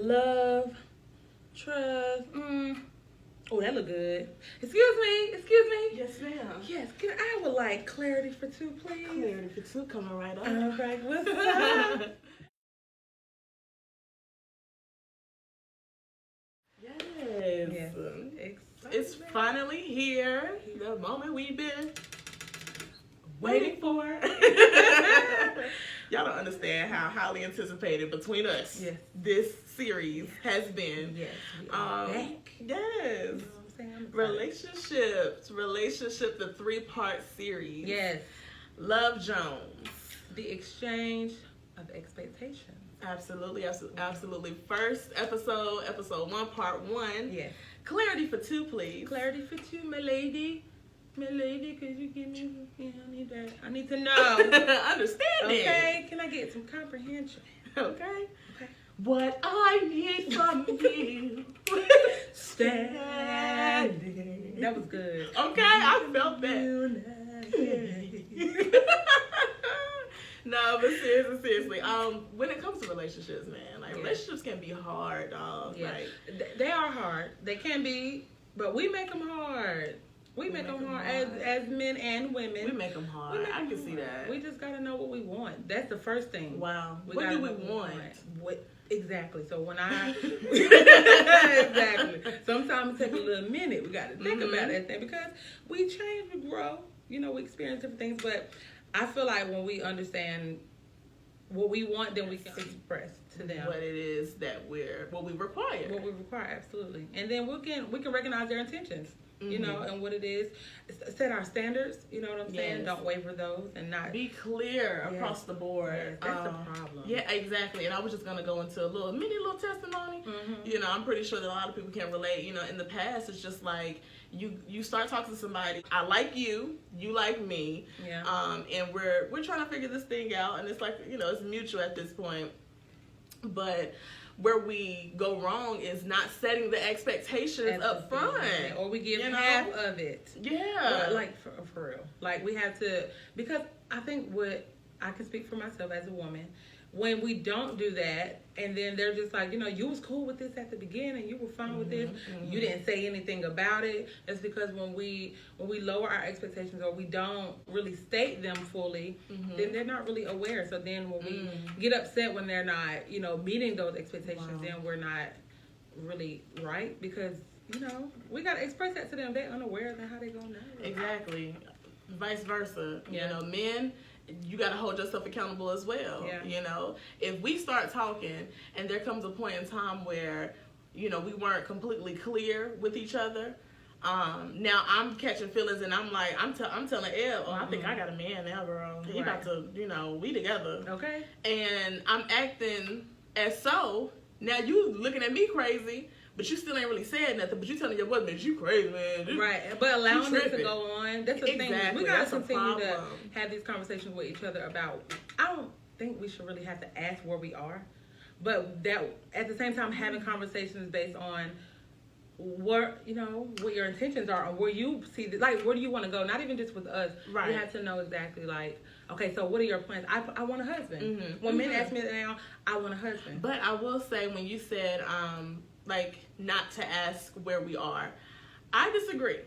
love, trust. Oh, that look good. Excuse me. Yes, ma'am. Yes, I would like clarity for two, please. Clarity for two coming right up. All right, what's up? Yes. Yes. It's finally here. The moment we've been waiting for. Y'all don't understand how highly anticipated between us this series has been. Yes, we are back. Yes. You know what I'm saying? Relationship, the 3-part series. Yes. Love Jones. The exchange of expectations. Absolutely. First episode 1, part 1. Yes. Clarity for two, please. Clarity for two, my lady. My lady, could you give me? Yeah, I need that. I need to know. Understanding. Okay, can I get some comprehension? Okay. Okay. What I need from you. Standing. That was good. Okay, I felt that. No, but seriously, when it comes to relationships, man, like relationships can be hard, dog. Yeah. Like, they are hard. They can be, but we make them hard. We make them hard as men and women. We make them hard. I can see that. We just gotta know what we want. That's the first thing. Wow. What do we want? Exactly. So when exactly. Sometimes it takes a little minute. We got to think about that thing because we change, we grow. You know, we experience different things. But I feel like when we understand what we want, then we can express to them what it is that what we require. What we require, absolutely. And then we can recognize their intentions. You know, and what it is. Set our standards, you know what I'm saying? Don't waver those and not... Be clear across the board. Yes, that's the problem. Yeah, exactly. And I was just going to go into a mini testimony. You know, I'm pretty sure that a lot of people can relate. You know, in the past, it's just like, you start talking to somebody, I like you, you like me. Yeah. And we're trying to figure this thing out. And it's like, you know, it's mutual at this point. But... where we go wrong is not setting the expectations up front. Or we give half of it. Yeah. Like, for real. Like, we have to... Because I think what... I can speak for myself as a woman. When we don't do that, and then they're just like, you know, you was cool with this at the beginning. You were fine with this. You didn't say anything about it. That's because when we lower our expectations or we don't really state them fully, then they're not really aware. So then when we get upset when they're not, you know, meeting those expectations, then we're not really right because, you know, we got to express that to them. They're unaware of how they're going to know. Exactly. Vice versa. You know, men... you got to hold yourself accountable as well. You know, if we start talking and there comes a point in time where, you know, we weren't completely clear with each other. Now I'm catching feelings and I'm like, I'm telling Elle, I think I got a man now, girl. He about to, you know, we together. Okay. And I'm acting as so. Now you looking at me crazy. But you still ain't really saying nothing. But you telling your boyfriend, you crazy, man. Right. But allowing it to go on. That's the thing. We got to continue to have these conversations with each other about... I don't think we should really have to ask where we are. But that at the same time, having conversations based on what your intentions are, or where you see... Like, where do you want to go? Not even just with us. Right. You have to know exactly, like... Okay, so what are your plans? I want a husband. When men ask me that now, I want a husband. But I will say, when you said... like, not to ask where we are. I disagree.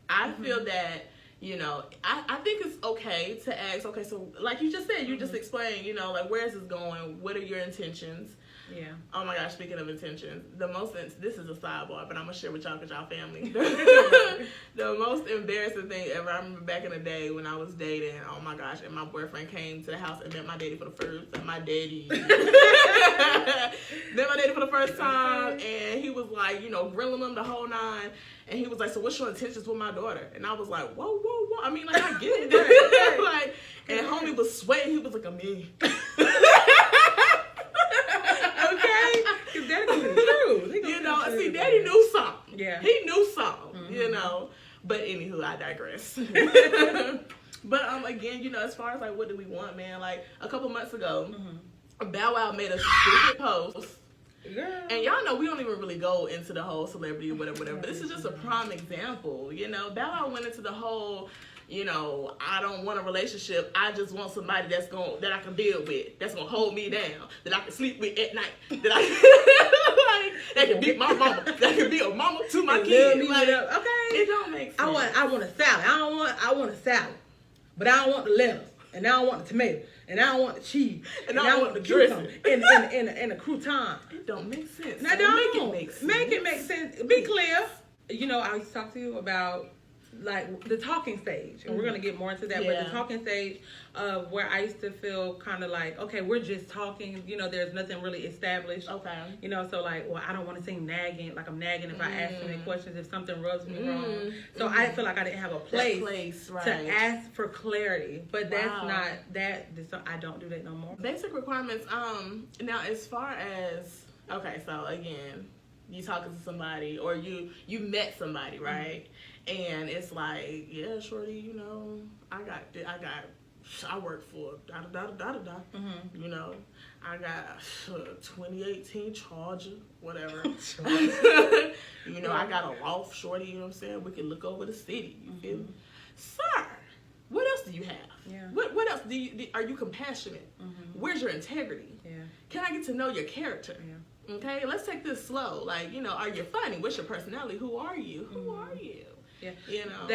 I feel that, you know, I think it's okay to ask, okay, so like you just said, you just explained, you know, like, where is this going? What are your intentions? Yeah. Oh my gosh, speaking of intentions, this is a sidebar, but I'm going to share with y'all because y'all family. The most embarrassing thing ever, I remember back in the day when I was dating, oh my gosh, and my boyfriend came to the house and met my daddy for the first time. Met my daddy for the first time, and he was like, you know, grilling him the whole nine, and he was like, so what's your intentions with my daughter? And I was like, whoa. I mean, like, I get it. Like, and homie was sweating. He was like, I'm in. You know, see, daddy knew something. Yeah. He knew something, you know. But anywho, I digress. But again, you know, as far as like what do we want, man, like a couple months ago, Bow Wow made a stupid post. And y'all know we don't even really go into the whole celebrity or whatever, but this is just a prime example, you know. Bow Wow went into the whole, you know, I don't want a relationship. I just want somebody that I can build with, that's gonna hold me down, that I can sleep with at night, that I That can be my mama. That can be a mama to my Love kids. me Like, up. Okay. it don't make sense. I want a salad. I want a salad. But I don't want the lettuce. And I don't want the tomato. And I don't want the cheese. And I don't want the dressing. And a crouton. It don't make sense. Now, So don't. make it make sense. Make it make sense. Be clear. You know, I used to talk to you about like the talking stage, and we're gonna get more into that. But the talking stage of where I used to feel kind of like, okay, we're just talking. You know, there's nothing really established. Okay. You know, so like, well, I don't want to seem nagging. Like I'm nagging if I ask too many questions, if something rubs me wrong. So I feel like I didn't have a place right. to ask for clarity. But that's Wow. not that. I don't do that no more. Basic requirements. Now as far as okay, so again, you talking to somebody or you met somebody, right? And it's like, yeah, shorty, you know, I work for da da da da da da. You know, I got 2018 Charger, whatever. You know, I got a loft, shorty. You know what I'm saying? We can look over the city. You feel me, sir? What else do you have? Yeah. What else are you compassionate? Where's your integrity? Yeah. Can I get to know your character? Yeah. Okay, let's take this slow. Like, you know, are you funny? What's your personality? Who are you? Who are you? Yeah. You know,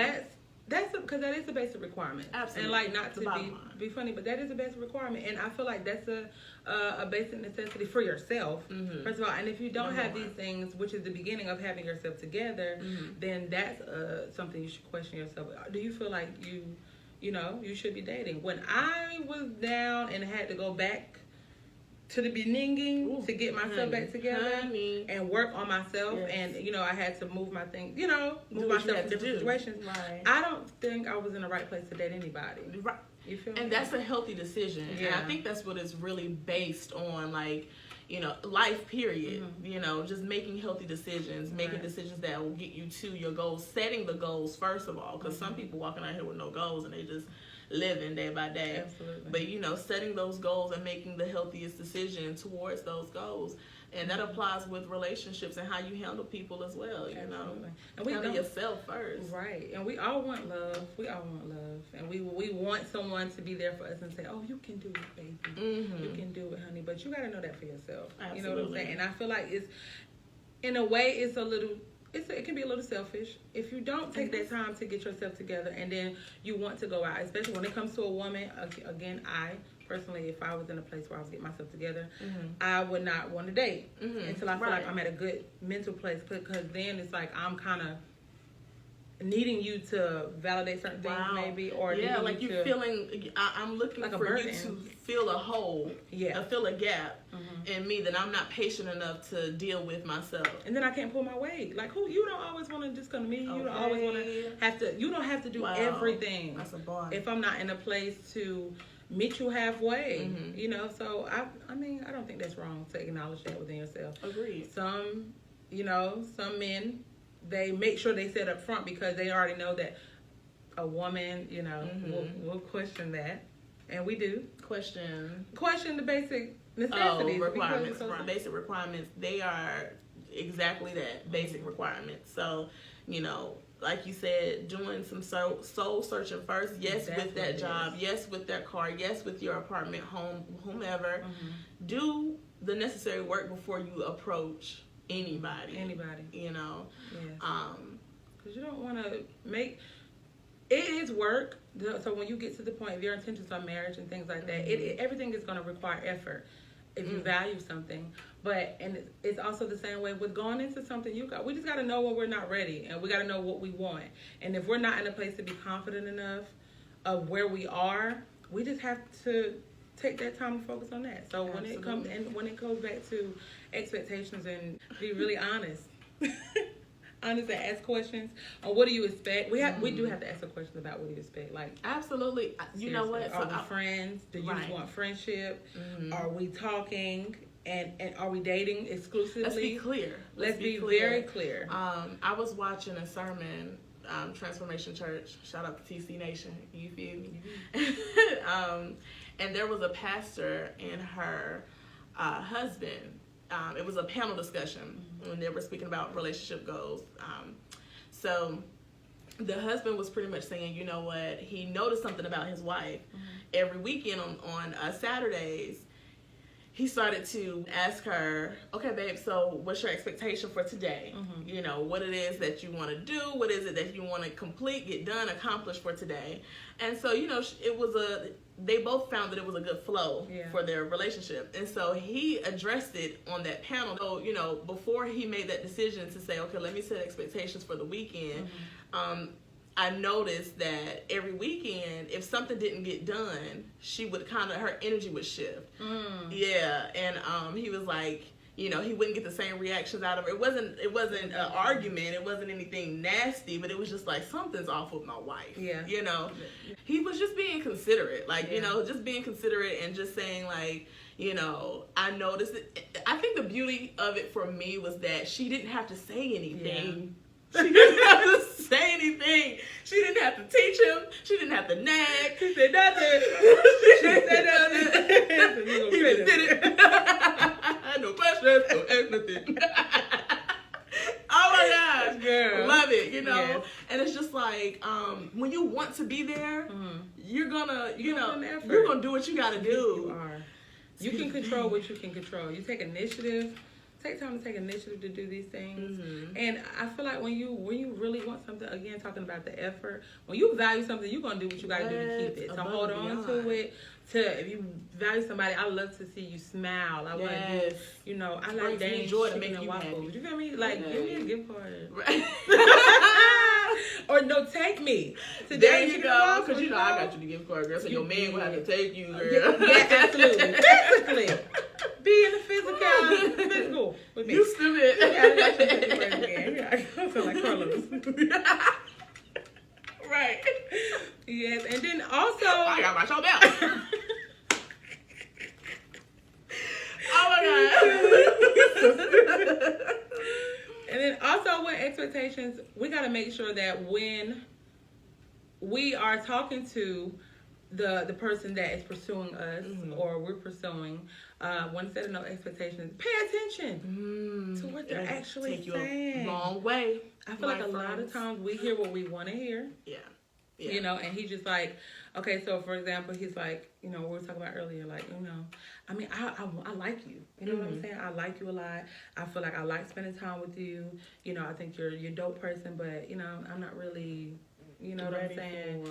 that's because that is a basic requirement. Absolutely. And like not The to bottom be funny, but that is a basic requirement, and I feel like that's a basic necessity for yourself. First of all, and if you don't have these things, which is the beginning of having yourself together, then that's something you should question yourself. Do you feel like you know, you should be dating? When I was down and had to go back to the beginning to get myself back together and work on myself, and you know, I had to move my things, you know, move myself in different situations. Right. I don't think I was in the right place to date anybody. Right. You feel me? And that's a healthy decision. Yeah. And I think that's what it's really based on, like, you know, life period. You know, just making healthy decisions, making decisions that will get you to your goals, setting the goals first of all, because some people walking out here with no goals and they just living day by day. Absolutely. But, you know, setting those goals and making the healthiest decision towards those goals. And that applies with relationships and how you handle people as well, you know. And we handle don't, yourself first. Right. And we all want love. We all want love. And we want someone to be there for us and say, oh, you can do it, baby. You can do it, honey. But you got to know that for yourself. Absolutely. You know what I'm saying? And I feel like it's, in a way, it's a little... it can be a little selfish if you don't take that time to get yourself together and then you want to go out, especially when it comes to a woman. Again, I personally, if I was in a place where I was getting myself together, I would not want to date until I feel like I'm at a good mental place, because then it's like I'm kind of needing you to validate certain things, maybe, or like you're feeling. I'm looking like for you to fill a hole, fill a gap in me that I'm not patient enough to deal with myself. And then I can't pull my weight. Like, who? You don't always want to just come to me. You don't always want to have to. You don't have to do everything. That's a bar. If I'm not in a place to meet you halfway, you know. So I mean, I don't think that's wrong to acknowledge that within yourself. Agreed. Some men, they make sure they set up front because they already know that a woman, you know, will question that, and we do question the basic necessities, requirements, basic requirements. They are exactly that, basic requirements. So, you know, like you said, doing some soul searching first. Yes, with that job. Yes, with that car. Yes, with your apartment, home, whomever. Do the necessary work before you approach anybody. You know. Because you don't want to make. It is work. So when you get to the point of your intentions on marriage and things like that, everything is going to require effort if you value something. And it's also the same way with going into something we just got to know when we're not ready, and we got to know what we want. And if we're not in a place to be confident enough of where we are, we just have to take that time to focus on that. So when it goes back to expectations, and be really honest. Honest and ask questions on what do you expect. We do have to ask the questions about what do you expect. Like, absolutely. You know what? Are we friends? Do you want friendship? Are we talking? And are we dating exclusively? Let's be clear. Let's be very clear. I was watching a sermon, Transformation Church. Shout out to TC Nation. You feel me? And there was a pastor and her husband. It was a panel discussion when they were speaking about relationship goals. So the husband was pretty much saying, you know what, he noticed something about his wife. Every weekend on Saturdays, he started to ask her, okay, babe, so what's your expectation for today? You know, what it is that you want to do, what is it that you want to complete, get done, accomplish for today. And so, you know, they both found that it was a good flow for their relationship. And so he addressed it on that panel. So, you know, before he made that decision to say, okay, let me set expectations for the weekend, I noticed that every weekend, if something didn't get done, she would her energy would shift. Yeah. And he was like, you know, he wouldn't get the same reactions out of her. It wasn't an argument. It wasn't anything nasty, but it was just like, something's off with my wife. Yeah. You know, he was just being considerate. Like, you know, just being considerate and just saying like, you know, I noticed it. I think the beauty of it for me was that she didn't have to say anything. She didn't have to say anything. She didn't have to teach him. She didn't have to nag. She said nothing. She said nothing. He just did it. No questions, no ask nothing. Oh my gosh, girl, love it. You know, and it's just like when you want to be there, you're gonna do what you gotta do. You are. You can control what you can control. You take initiative. Take time to take initiative to do these things. And I feel like when you really want something, again, talking about the effort, when you value something, you're going to do what you got to do to keep it. To hold on to it. If you value somebody, I love to see you smile. I want to do, you know, I like dating joy to make you waffles. happy. You feel me? Like, give me a gift card. Right. Or no, take me. There you go. Because you know I got you the gift card, girl. So your man will have to take you, girl. Yeah, absolutely. Basically. Be in the physical with me. You stupid. Yeah, I got your physical again. I feel like Carlos. Right. Yes, and then also I got my show belt. Oh my god. And then also with expectations, we got to make sure that when we are talking to the person that is pursuing us or we're pursuing, when setting no expectations, pay attention to what they're actually take you saying. A long way. I feel like a lot of times we hear what we want to hear. Yeah. You know, and he's just like, okay, so for example, he's like, you know, we were talking about earlier, like, you know, I mean, I like you. You know what I'm saying? I like you a lot. I feel like I like spending time with you. You know, I think you're a dope person, but, you know, I'm not really, you know what I'm saying?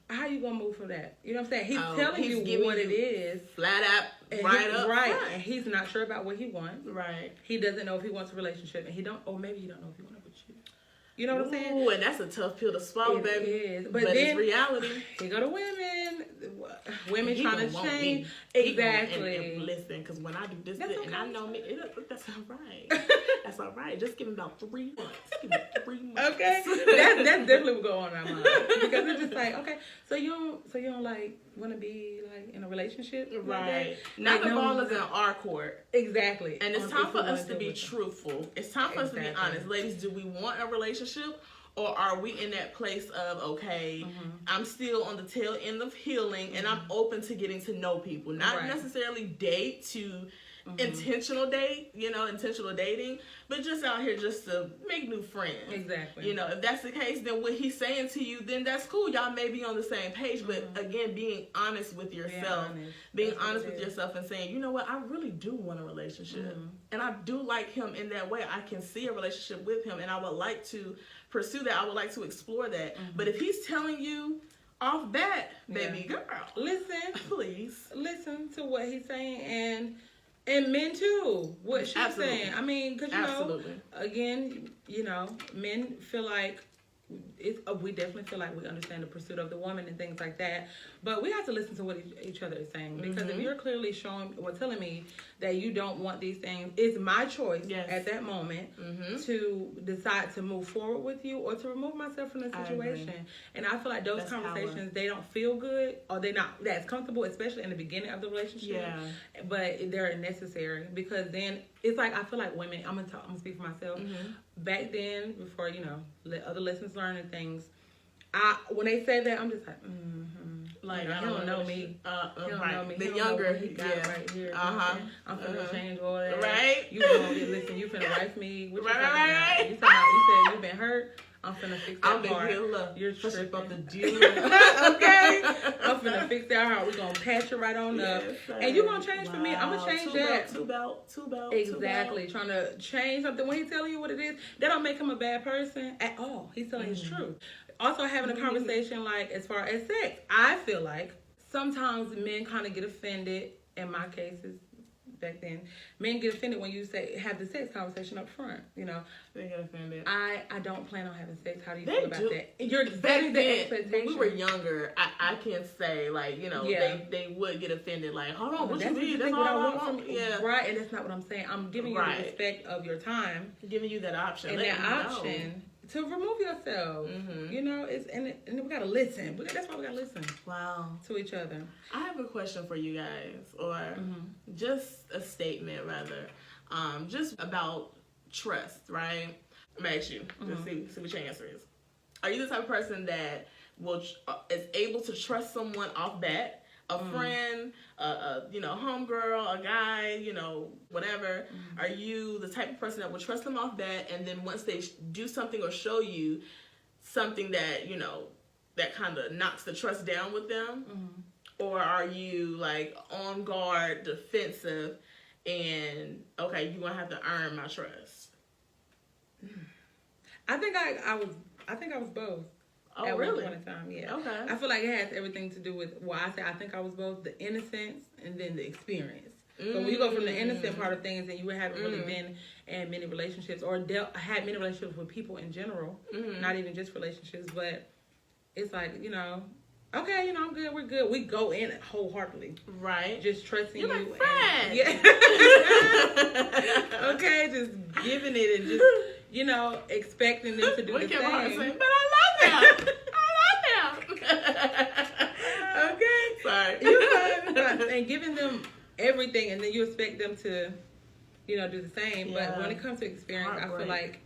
How you going to move from that? You know what I'm saying? He's telling you what it is. Flat out, right up. Right. And he's not sure about what he wants. Right. He doesn't know if he wants a relationship, and or maybe he don't know if he wants to with you. You know what I'm saying? Ooh, and that's a tough pill to swallow, baby. It is. But then, it's reality. Here go to women. Women trying to change. Exactly. And listen, because when I do this, and I know me, that's all right. That's all right. Just give me about 3 months. Give me 3 months. Okay. That's definitely what go on in our mind. Because it's just like, okay, so you don't like want to be like in a relationship, right? Now the ball is in our court. Exactly. And it's time for us to be truthful. It's time for us to be honest, ladies. Do we want a relationship? Or are we in that place of, okay, I'm still on the tail end of healing and I'm open to getting to know people. Not necessarily date to intentional dating, but just out here just to make new friends. Exactly. You know, if that's the case, then what he's saying to you, then that's cool. Y'all may be on the same page, but again, being honest with yourself, being honest with yourself and saying, you know what, I really do want a relationship. And I do like him in that way. I can see a relationship with him and I would like to pursue that. I would like to explore that. But if he's telling you off bat, baby girl, listen, please listen to what he's saying, and men too, what she's saying. I mean, because you know, again, you know, men feel like we definitely feel like we understand the pursuit of the woman and things like that, but we have to listen to what each other is saying, because if you're clearly telling me that you don't want these things, it's my choice at that moment to decide to move forward with you or to remove myself from the situation. And I feel like those conversations, they don't feel good, or they're not that's comfortable, especially in the beginning of the relationship. But they're necessary, because then it's like, I feel like women, I'm gonna speak for myself. Back then, before, you know, other lessons learned and things, when they say that, I'm just like, Like, I don't know me. He don't know me. The He don't younger, know what he got right here. I'm finna change all that. Right. You gonna listen. You finna wife me. What you Right. You said you been hurt. I'm finna fix that I'm the heart. healer. You're Push tripping. up the deal. Okay. I'm finna fix that heart. We're gonna patch it right on up. And you gonna change for me. I'm gonna change that. Two belt. Exactly. Trying to change something. When he's telling you what it is, that don't make him a bad person at all. He's telling his truth. Also having a conversation like as far as sex. I feel like sometimes men kind of get offended. In my cases, back then, men get offended when you say have the sex conversation up front. You know, They get offended. I don't plan on having sex. How do you They feel about do. that? You're Back setting the then, expectation. when we were younger, I can say, like, you know, they would get offended. Like, hold on, what you mean? That's all I want from you. Yeah. Right, and that's not what I'm saying. I'm giving you the respect of your time. Giving you that option. And that option to remove yourself. You know, and we gotta listen. That's why we gotta listen. Wow. To each other. I have a question for you guys, or just a statement rather, just about trust, right? I'm gonna ask you, just see what your answer is. Are you the type of person that is able to trust someone off bat? A friend, you know, homegirl, a guy, you know, whatever. Are you the type of person that will trust them off bat, and then once they do something or show you something that, you know, that kind of knocks the trust down with them? Or are you like on guard, defensive, and okay, you're gonna have to earn my trust? I think I was both. Oh, at really? one point in time, yeah. Okay. I feel like it has everything to do with I think I was both the innocence and then the experience. So when you go from the innocent part of things and you haven't really been in many relationships or had many relationships with people in general, not even just relationships, but it's like, you know, okay, you know, I'm good, we're good. We go in wholeheartedly. Right. Just trusting You're you. my friend. Okay, just giving it and just, you know, expecting them to do the same. Saying, but I love them. Okay. Sorry. And giving them everything, and then you expect them to, you know, do the same. Yeah. But when it comes to experience, I feel like,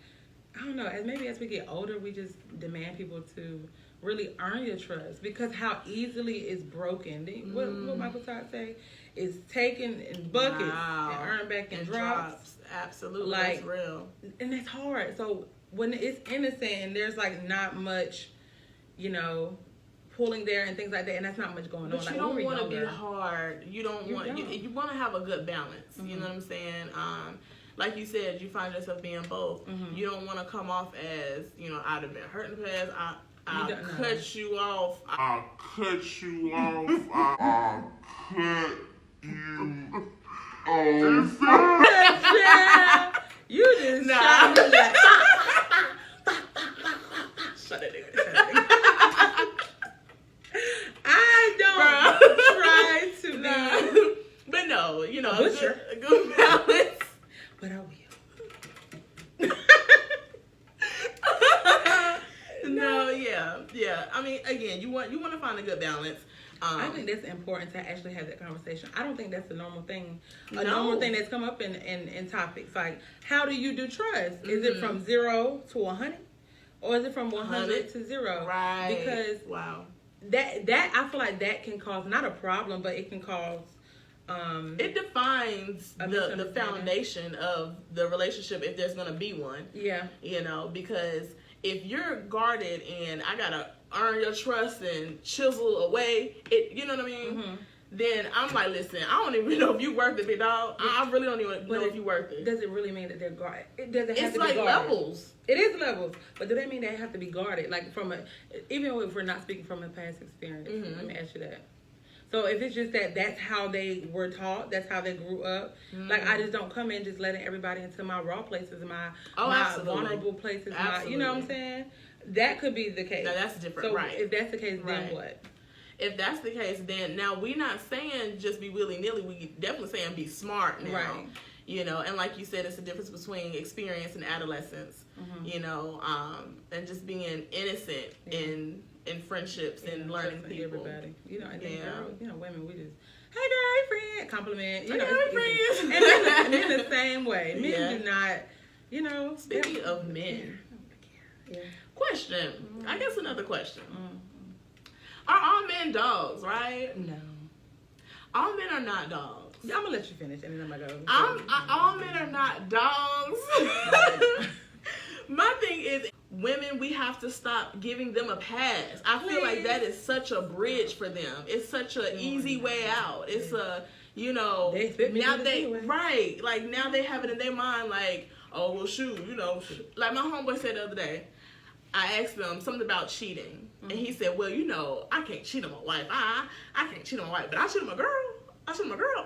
I don't know, maybe as we get older, we just demand people to really earn your trust, because how easily it's broken. What Michael Todd say? Is taken in buckets and earned back in drops. Absolutely, like, that's real. And it's hard. So when it's innocent and there's like not much, you know, pulling there and things like that, and that's not much going but on. You like, don't want to be hard. You don't want. You want to have a good balance. Mm-hmm. You know what I'm saying? Like you said, you find yourself being both. Mm-hmm. You don't want to come off as, you know, I'd have been hurt in the past. I'll cut you off. I'll cut you off. I'll cut you off. You just shot me like. Shut it down. I don't try to be. But no, you know, a good balance. But I will. No, yeah. I mean, again, you want to find a good balance. I think that's important to actually have that conversation. I don't think that's a normal thing. Normal thing that's come up in topics. Like, how do you do trust? Is it from 0 to 100? Or is it from 100 to 0? Right. Because that I feel like that can cause, not a problem, but it can cause it defines the foundation of the relationship, if there's going to be one. Yeah. You know, because if you're guarded and I got to earn your trust and chisel away, you know what I mean? Mm-hmm. Then I'm like, listen, I don't even know if you worth it, big dog. I really don't even know if you worth it. Does it really mean that they're guarded? It doesn't have it's to be like guarded. levels. It is levels, but do they mean they have to be guarded? Like even if we're not speaking from a past experience, let me ask you that. So if it's just that's how they were taught, that's how they grew up. Like, I just don't come in just letting everybody into my raw places, my vulnerable places. You know what I'm saying? That could be the case. No, that's different, so right? If that's the case, then what? If that's the case, then now we're not saying just be willy-nilly. We definitely saying be smart now. Right. You know, and like you said, it's the difference between experience and adolescence. You know, and just being innocent in friendships and learning people. Everybody. You know, and then girls, you know, women, we just, hey girl, hey friend, compliment. You know, friends. And men the same way. Men do not, you know. Speaking of men. Question. I guess another question. Are all men dogs, right? No. All men are not dogs. I'm gonna let you finish, and then I'm gonna go. All men are not dogs. My thing is, women, we have to stop giving them a pass. I feel like that is such a bridge for them. It's such an easy way out. It's a, you know, They expect me to now do this they anyway. right, like now they have it in their mind, like, oh well, shoot, you know, like my homeboy said the other day. I asked him something about cheating, and he said, well, you know, I can't cheat on my wife. I can't cheat on my wife, but I cheat on my girl. I cheat on my girl.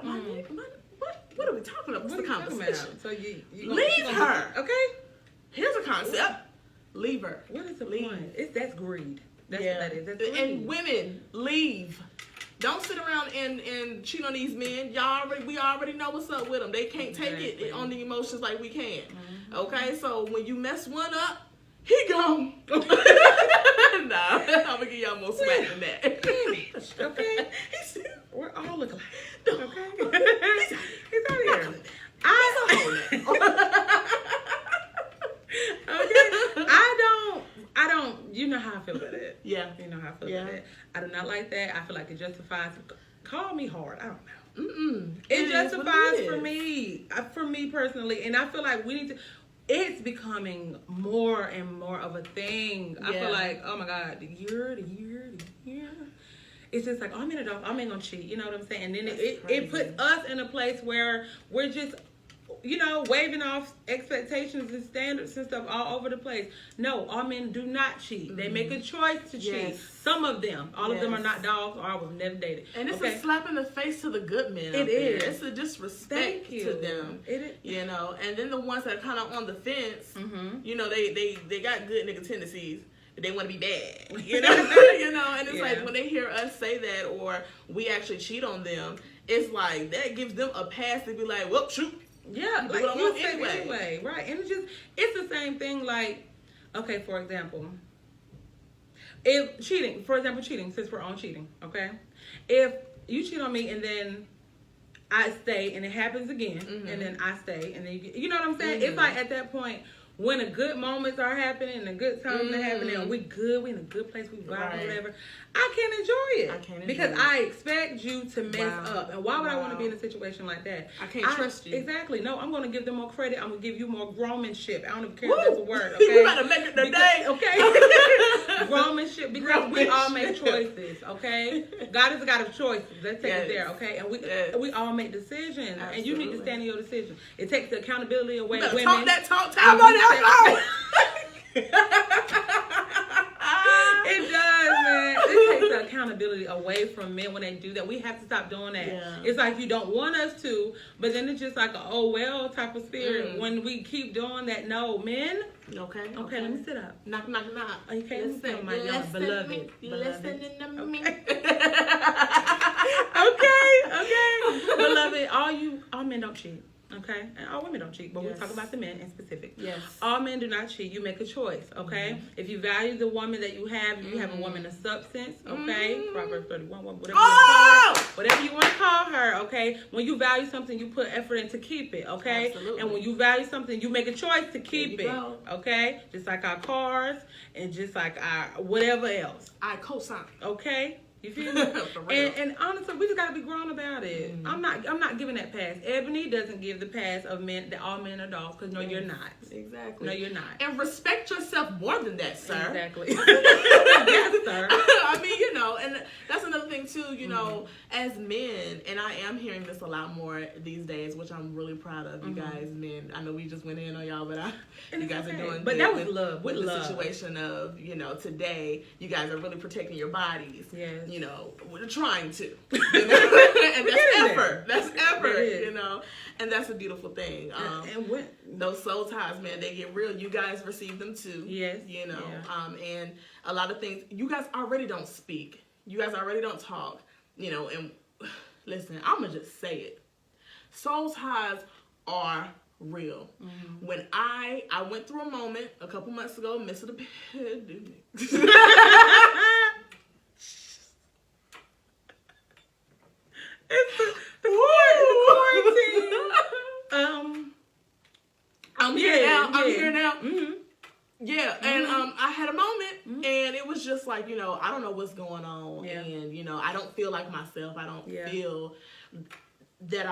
What are we talking about? What's the conversation? So you Leave her. Okay. Here's a concept. Leave her. What is the Leave. point? That's greed. That's what that is. That's greed. And women, leave. Don't sit around and cheat on these men. We already know what's up with them. They can't take it on the emotions like we can. Okay, so when you mess one up, he gone. Nah, I'm gonna give y'all more smack than that. Damn it. Okay. We're all look alike. Okay. He's out of here. I don't. You know how I feel about it. Yeah. You know how I feel about it. I do not like that. I feel like it justifies. Call me hard. I don't know. It justifies for me personally, and I feel like we need to. It's becoming more and more of a thing. I feel like, oh my God, the year. It's just like, oh, I'm in a dog. I'm ain't gonna cheat. You know what I'm saying? And then it puts us in a place where we're just, you know, waving off expectations and standards and stuff all over the place. No, all men do not cheat. They make a choice to cheat. Some of them. All of them are not dogs, or I would never dated. And it's a slap in the face to the good men. It is. It's a disrespect to them. It is. You know, and then the ones that are kind of on the fence, you know, they got good nigga tendencies. They want to be bad, you know, and it's like when they hear us say that, or we actually cheat on them, it's like that gives them a pass to be like, well, shoot. Yeah, like you said anyway, right? And it's the same thing. Like, okay, for example, if cheating, since we're on cheating, okay, if you cheat on me and then I stay and it happens again, and then I stay and then you know what I'm saying? It's like at that point, when the good moments are happening and the good times are happening and we in a good place, we vibe or whatever, I can't enjoy it. Because I expect you to mess up. And why would I want to be in a situation like that? I can't trust you. Exactly. No, I'm going to give them more credit. I'm going to give you more growmanship. I don't even care if that's a word, okay? You got to make it today. Okay? Growmanship, because we all make choices, okay? God is a God of choices. Let's take it there, okay? And we all make decisions. Absolutely. And you need to stand in your decision. It takes the accountability away from women. Talk that talk time on that. It does, man. It takes the accountability away from men when they do that. We have to stop doing that. It's like you don't want us to, but then it's just like a oh well type of spirit when we keep doing that. No, men. Okay, let me sit up. Knock. Okay, listen, my young beloved. Listening to me. Okay. Beloved, all men don't cheat. Okay, and all women don't cheat, but we're talking about the men in specific. Yes, all men do not cheat. You make a choice. Okay, if you value the woman that you have a woman of substance. Okay, Proverbs 31, whatever you want to call her. Okay, when you value something, you put effort in to keep it. Okay, absolutely. And when you value something, you make a choice to keep it. Okay, just like our cars and just like our whatever else. I co-sign. Okay. You feel me? and honestly, we just gotta be grown about it. I'm not giving that pass. Ebony doesn't give the pass of men that all men are dogs, because no, you're not. Exactly. No, you're not. And respect yourself more than that, sir. Exactly. Yes, sir. I mean, you know, and that's another thing too, you know, as men, and I am hearing this a lot more these days, which I'm really proud of you guys, men. I know we just went in on y'all, but you guys are doing but good that was love. With the situation of, you know, today, you guys are really protecting your bodies. Yes. You know, we're trying to. You know? And that's effort. That's effort, you know. And that's a beautiful thing. And when those soul ties, man, they get real. You guys receive them too. Yes. You know, and a lot of things, you guys already don't speak. You guys already don't talk, you know, and listen, I'm going to just say it. Soul ties are real. When I went through a moment a couple months ago, missed the bed. It's the quarantine. I'm here now. Yeah, and I had a moment. like, you know, I don't know what's going on, Yeah. and you know, I don't feel like myself. I don't Yeah. feel that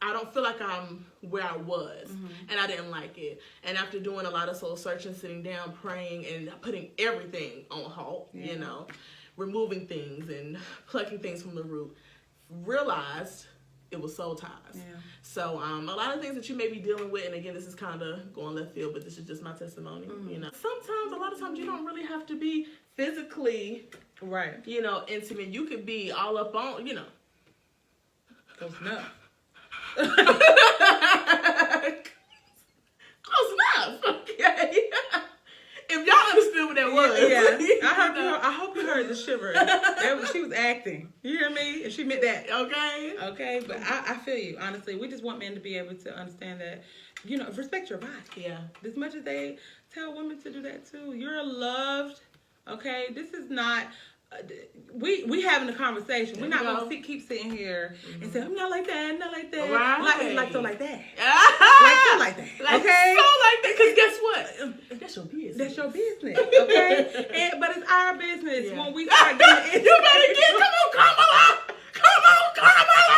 I don't feel like I'm where I was, and I didn't like it. And after doing a lot of soul searching, sitting down, praying, and putting everything on halt, you know, removing things and plucking things from the root, realized it was soul ties. Yeah. So a lot of things that you may be dealing with, and again, this is kind of going left field, but this is just my testimony. You know, sometimes, a lot of times, you don't really have to be physically, Right. you know, intimate. You could be all up on, you know. Close enough. Close enough. Okay. If y'all understood what that was. Yeah. I hope you heard the shiver. She was acting. You hear me? And she meant that. Okay. Okay, but I feel you, honestly. We just want men to be able to understand that, you know, respect your body. Yeah. As much as they tell women to do that too. You're loved, okay? This is not... we having a conversation. We're not going to keep sitting here and say, I'm not like that, not like that. Right. Like so like that. Like that. Like Okay? so like that. Because guess what? That's your business. That's your business, okay? But it's our business Yeah. when we start getting You better get, come on, Kamala. Come on, Kamala.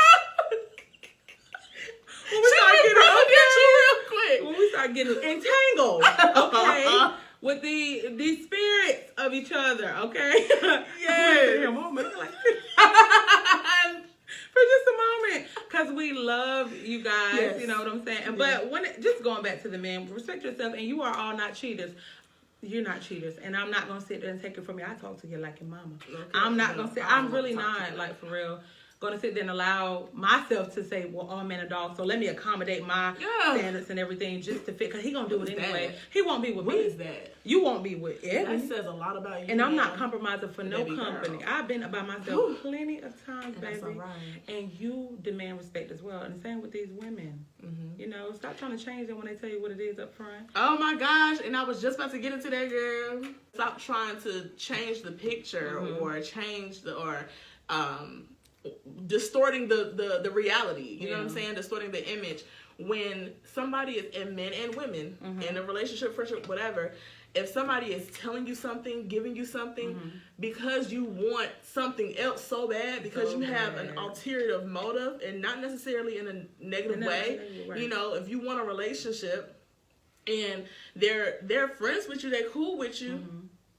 when we start getting entangled, okay, with the spirits of each other, okay? Yes. For just a moment, because we love you guys, Yes. you know what I'm saying? But just going back to the men, respect yourself, and you are all not cheaters. You're not cheaters, and I'm not gonna sit there and take it from you. I talk to you like your mama. Okay. I'm not gonna say. I'm really talk to not you. like for real gonna sit there and allow myself to say, well, all men are dogs. So let me accommodate my standards and everything just to fit. Cause he gonna do it anyway. that? He won't be with What me. is that? You won't be with That Evan. says a lot about you. And I'm not man. compromising for no Baby girl. company. I've been by myself Whew. plenty of times, And that's baby. all right. And you demand respect as well. And same with these women. You know, stop trying to change them when they tell you what it is up front. Oh my gosh, and I was just about to get into that, girl. Stop trying to change the picture or change or distorting the reality. You know what I'm saying? Distorting the image. When somebody is, and men and women, in a relationship, friendship, whatever, if somebody is telling you something, giving you something, because you want something else so bad, because you have an ulterior motive, and not necessarily in a negative way, you know, if you want a relationship, and they're friends with you, they're cool with you,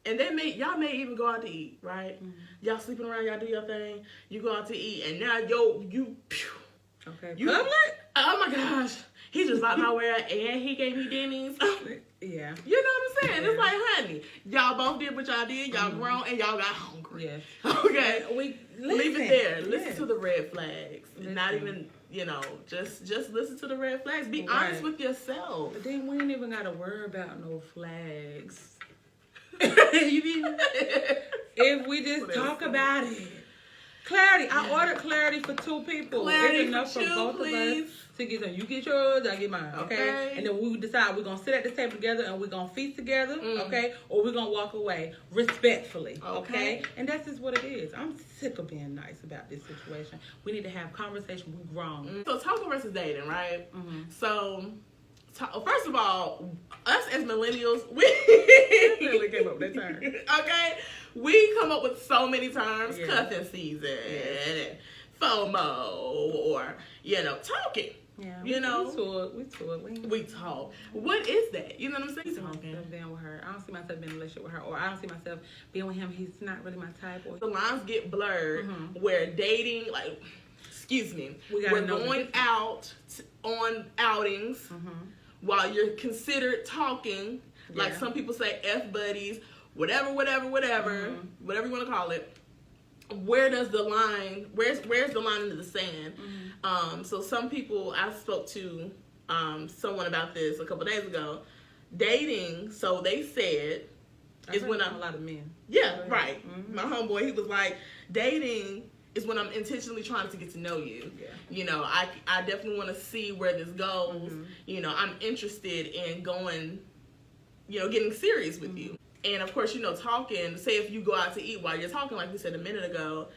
and y'all may even go out to eat, right? Y'all sleeping around, y'all do your thing, you go out to eat, and now Okay. you Public? oh my gosh, he just locked my way out, and he gave me Denny's. Yeah. You know what I'm saying? It's like, honey, y'all both did what y'all did. Y'all grown and y'all got hungry. Yes. Okay. Listen. Leave it there. Listen Yes. to the red flags. Not even, you know, just listen to the red flags. Be Right. honest with yourself. But then we ain't even got to worry about no flags. You mean? If we just What talk else? about it. Clarity. I ordered clarity for 2 people. Clarity it's enough for for two, both please. of us to get some. You get yours, I get mine. Okay? Okay. And then we decide we're gonna sit at the table together and we're gonna feast together. Okay? Or we're gonna walk away respectfully. Okay? And that's just what it is. I'm sick of being nice about this situation. We need to have conversation. We're grown. So talking versus dating, right? So first of all, us as millennials, we Really came up with that term. okay, we come up with so many terms, Yeah. cuffing season, and FOMO, or you know, talking. Yeah. You know, we talk. we talk. What is that? You know what I'm saying? I don't see myself being with her. I don't see myself being in a relationship with her, or I don't see myself being with him. He's not really my type. Or The lines get blurred where dating, like, excuse me, We gotta we're know the going difference. out on outings while you're considered talking, like Yeah. some people say F buddies, whatever you want to call it. Where does the line, where's the line into the sand? So some people, I spoke to someone about this a couple days ago. Dating, so they said, is when a lot of men. yeah, right. My homeboy, he was like, dating is when I'm intentionally trying to get to know you. Yeah. You know, I definitely want to see where this goes. You know, I'm interested in going, you know, getting serious with you. And of course, you know, talking, say if you go out to eat while you're talking, like we said a minute ago,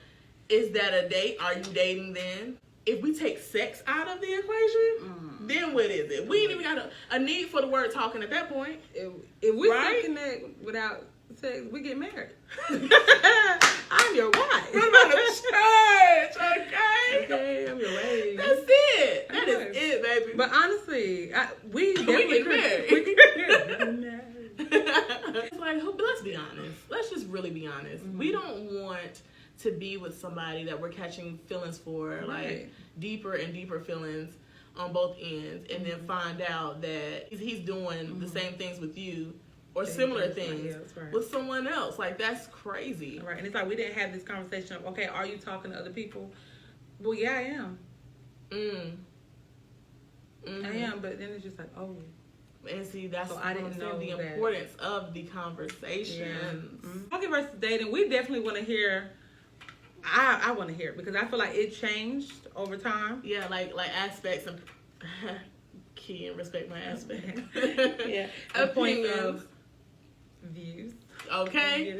is that a date? Are you dating then? If we take sex out of the equation, then what is it? We ain't even got a need for the word talking at that point. If we Right? connect without sex, we get married. I'm your wife. What about the church? Okay. Okay, I'm your wife. That's it. That is Okay. it, baby. But honestly, we definitely get married. We get married. It's like, but let's be honest. Let's just really be honest. Mm-hmm. We don't want to be with somebody that we're catching feelings for, like Right. deeper and deeper feelings on both ends, and then find out that he's doing the same things with you or similar things That's right. with someone else. Like, that's crazy. Right, and it's like we didn't have this conversation of, okay, are you talking to other people? Well, yeah, I am. Mm-hmm. I am, but then it's just like, oh. And see, that's So what I I'm didn't saying, know the that. importance of the conversations. Talking versus dating, we definitely want to hear. I want to hear it because I feel like it changed over time. Yeah, like aspects and key and respect my aspect. Yeah, a point Opinions. of views. Okay.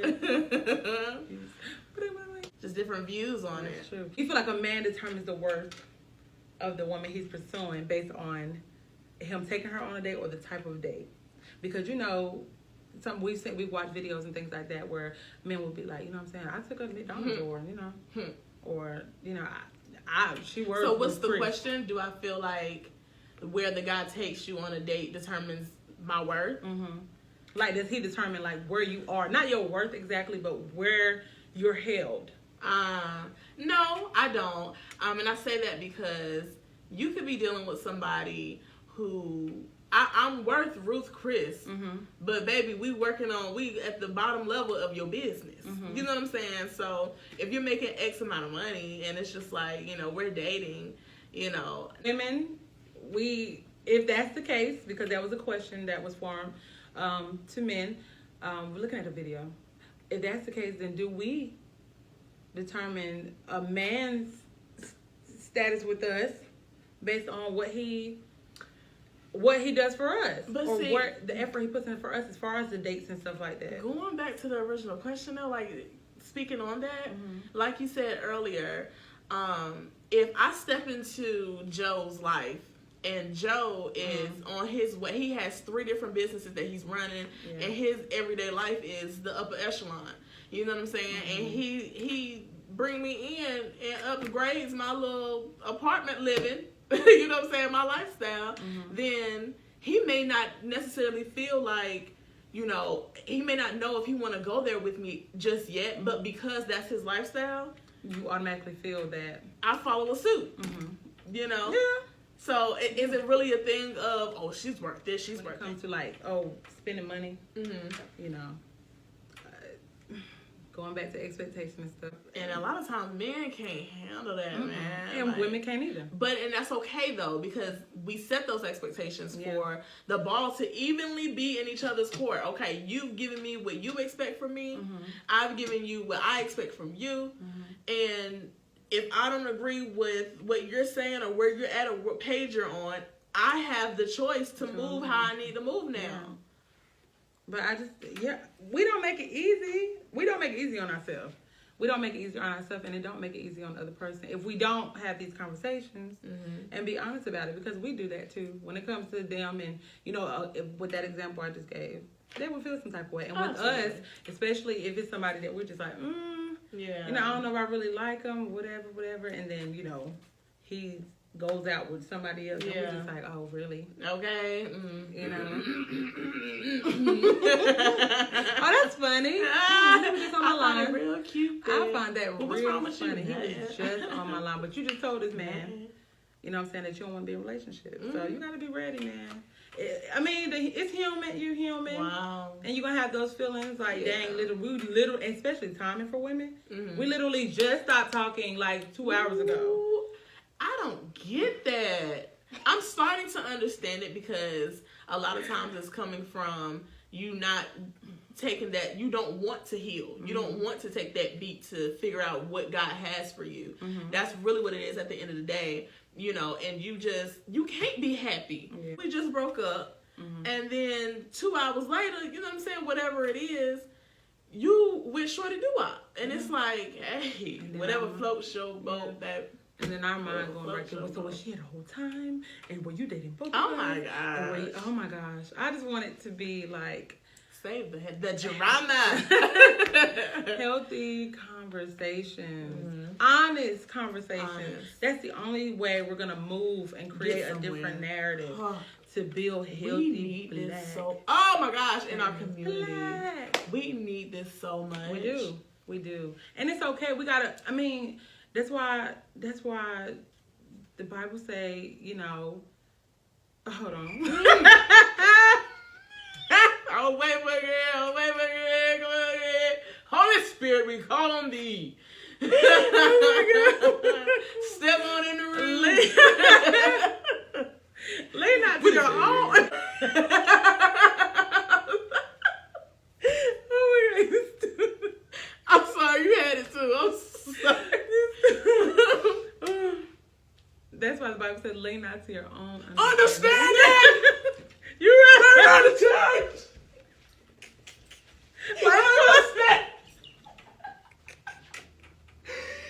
Views. Just different views on That's it. true. You feel like a man determines the worth of the woman he's pursuing based on him taking her on a date or the type of date, because we've watched videos and things like that where men will be like, you know what I'm saying, I took her to McDonald's or or she worked. So what's the question? Do I feel like where the guy takes you on a date determines my worth? Mm-hmm. Like, does he determine like where you are, not your worth exactly, but where you're held? No, I don't. And I say that because you could be dealing with somebody who I'm worth Ruth Chris, but baby, we at the bottom level of your business. You know what I'm saying? So if you're making X amount of money and it's just like, we're dating, Women, if that's the case, because that was a question that was formed to men, we're looking at a video. If that's the case, then do we determine a man's status with us based on what he does for us, But or see, what the effort he puts in for us as far as the dates and stuff like that? going back to the original question though, like speaking on that, like you said earlier, if I step into Joe's life and Joe is on his way, he has 3 different businesses that he's running, and his everyday life is the upper echelon. You know what I'm saying? And he bring me in and upgrades my little apartment living. You know what I'm saying? My lifestyle. Then he may not necessarily feel like, he may not know if he want to go there with me just yet. But because that's his lifestyle, You automatically feel that. I follow a suit. Yeah. So is it really a thing of, oh, she's worth this, she's When worth it that? comes to like, spending money, going back to expectation and stuff. And a lot of times men can't handle that, man. And Like, women can't either. and that's okay though, because we set those expectations for the ball to evenly be in each other's court. Okay, you've given me what you expect from me. I've given you what I expect from you. And if I don't agree with what you're saying or where you're at or what page you're on, I have the choice to move how I need to move now. Yeah. But we don't make it easy. We don't make it easy on ourselves. We don't make it easy on ourselves, and it don't make it easy on the other person. If we don't have these conversations and be honest about it, because we do that too. When it comes to them, and with that example I just gave, they will feel some type of way. And with us, especially if it's somebody that we're just like, I don't know if I really like him, whatever. And then he goes out with somebody else, and we're just like, oh, really? Okay. Oh, that's funny. He was just on my I find line. it real cute. I find that What's real wrong with you? funny. He was just on my line. But you just told this man, you know what I'm saying, that you don't want to be in a relationship. So you got to be ready, man. It's human. You're human. Wow. And you're going to have those feelings like, dang, especially timing for women. We literally just stopped talking like 2 hours ago. Ooh, I don't get that. I'm starting to understand it because a lot of times it's coming from you not taking that. You don't want to heal. You don't want to take that beat to figure out what God has for you. That's really what it is at the end of the day. And you can't be happy. Yeah. We just broke up. And then 2 hours later, you know what I'm saying, whatever it is, you with shorty doo-wop. And it's like, hey, whatever floats your boat, that. And then our mind going right to, so was she the whole time? And were you dating both of Oh us? my gosh. Oh my gosh. I just want it to be like, Save the drama. Healthy conversations. Honest conversations. Honest. That's the only way we're going to move and create a somewhere. different narrative Oh, to build we healthy need black. this so. Oh my gosh, in our community, Black. we need this so much. We do. And it's okay. We got to, I mean, that's why the Bible say, you know, hold on. Oh, wait for it. Go ahead. Holy Spirit, we call on thee. Step on in the room. Lean not to your own. Oh my God. I'm sorry, you had it too. I'm sorry. That's why the Bible said, lean not to your own Understanding. You right. Out of church.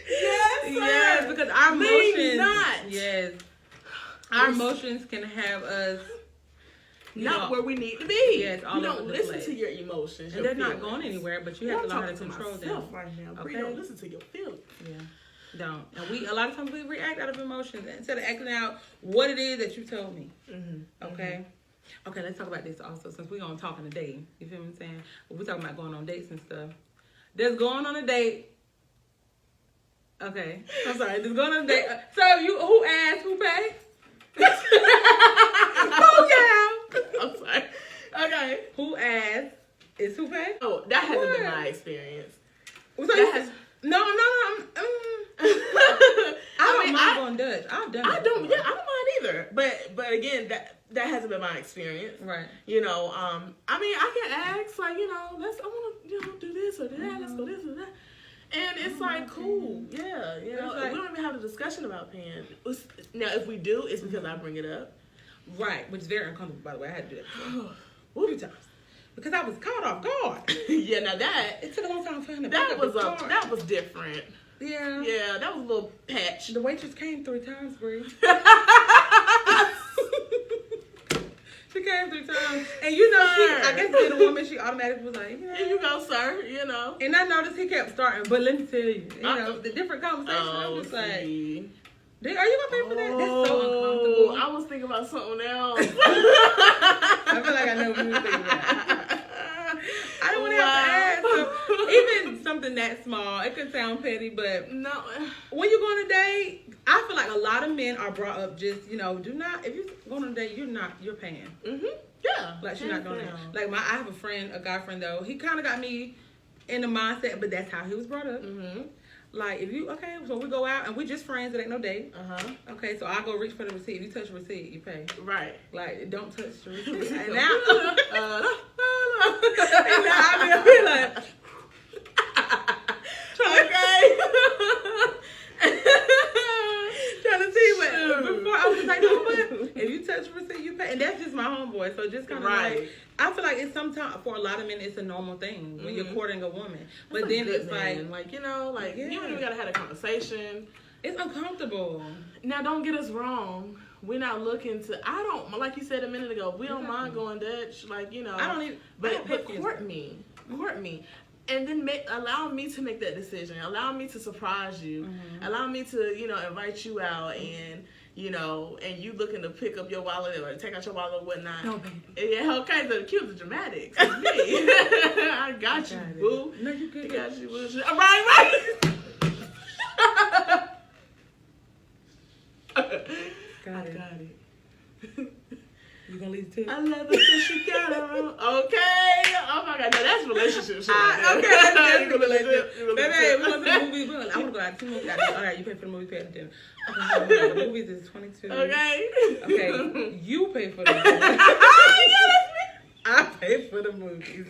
Yes, sir. Yes, because our Lean emotions. not. Yes. Our emotions can have us Not where we need to be. Yes, all you over don't the listen place. to your emotions. and your they're not feelings. going anywhere, but you I'm have to learn how to talking control myself them. right now. Okay. Bree, don't listen to your feelings. Yeah. Don't. And a lot of times we react out of emotions instead of acting out what it is that you told me. Okay. Okay, let's talk about this also since we're gonna talk on a date. You feel what I'm saying? We're talking about going on dates and stuff. There's going on a date. Okay, I'm sorry. There's going on a date. So who asked? Who pay? Oh yeah. I'm sorry. Okay. Who asked? Is who pay? Oh, that hasn't been What? my experience. So That has. no. I don't mind going Dutch. I've done it. I don't. before. Yeah, I don't mind either. But again, that hasn't been my experience. Right. You know, I mean, I can ask like, you know, I want to, do this or do that. Let's go this or that. And it's like, cool, yeah, you know, like- we don't even have a discussion about paying. Now, if we do, it's because I bring it up. Right, which is very uncomfortable, by the way. I had to do that before. A few times. Because I was caught off guard. Yeah, now that It took a long time for him to that pick up was the card. that was different. Yeah. Yeah, that was a little patch. The waitress came 3 times, Bree. She came 3 times. And you know, I guess being a woman, she automatically was like, yeah. Here you go, sir. You know. And I noticed he kept starting, but let me tell you, the different conversations, I'm Oh, just like, see. are you gonna pay for that? That's so Oh, uncomfortable. I was thinking about something else. I feel like I know what you were thinking about. I don't want to have to ask. So, even something that small, it could sound petty, but No. when you go on a date, I feel like a lot of men are brought up just, do not, if you're going on a date, you're paying. Mhm. Yeah. Like, you're not going to. Hands down. Like, I have a friend, a guy friend, though. He kind of got me in the mindset, but that's how he was brought up. Mhm. Like, so we go out and we just friends, it ain't no date. Okay, so I go reach for the receipt. If you touch the receipt, you pay. Right. Like, don't touch the receipt. And now, Uh, and now I be like, okay. trying to see what. Before I was like, you know what? If you touch the receipt, you pay. And that's just my homeboy. So just kind of Right. like, I feel like it's sometimes for a lot of men, it's a normal thing when you're courting a woman. But then it's like, you know, like you don't even gotta have a conversation. it's uncomfortable. Now, don't get us wrong. We're not looking to. I don't like you said a minute ago. We don't mind going Dutch, like you know. I don't even. But court me, and then allow me to make that decision. Allow me to surprise you. Allow me to invite you out and. And you looking to pick up your wallet or take out your wallet or whatnot. No, baby. Yeah, okay, so the cue the dramatics. It's me. I got you, boo. No, you good. I got you, boo. Right. Got it. Got it. You gonna leave the tip? I love it because she got her own. Okay. Oh my God. No, that's relationship shit. Okay, You gonna let Baby, it- you gonna let it- we went to the movies. I want to go out to the movies. All right, you pay for the movie, pay for the dinner. Okay, the movies is $22. Okay. Okay, you pay for the movies. I pay for the movies.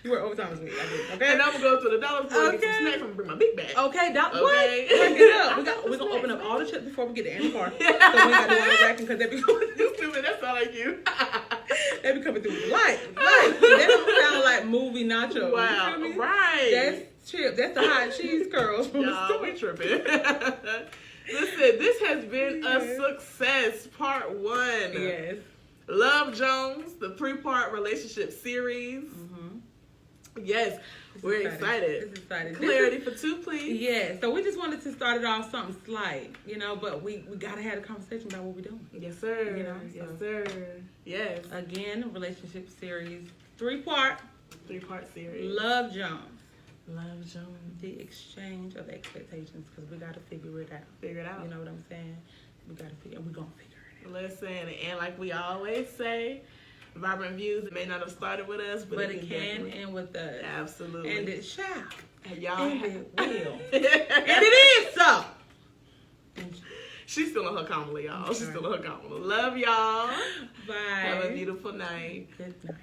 You work overtime this week. I did. Okay. And I'm gonna go to the dollar store and get some Okay. snacks. I'm gonna bring my big bag. Okay, Okay. what? Break it up. We're gonna open up all the chips before we get in the car. So we ain't gotta do all the racking because they be coming. You stupid. That sound like you. They be coming through with light. They don't sound like movie nachos. Wow. You feel me? Right. That's chip. That's the hot cheese curls from the Y'all, store. we tripping. Listen, this has been a success, part 1. Yes. Love Jones, the 3-part relationship series. Yes, we're excited. It's exciting. Clarity for 2, please. Yeah, so we just wanted to start it off something slight, you know, but we got to have a conversation about what we're doing. Yes, sir. You know, yes, so. sir. Yes. Again, relationship series, 3-part. 3-part series. Love Jones. Love Jones. The exchange of expectations, because we got to figure it out. Figure it out. You know what I'm saying? We got to figure. We're gonna figure it out. Listen, and like we always say, Vibrant Views, it may not have started with us, but it can end with us. Absolutely. And it shall. And y'all And it will. and it is so. She's still in her Kamala, y'all. She's still in her Kamala. Love y'all. Bye. Have a beautiful night. Good night.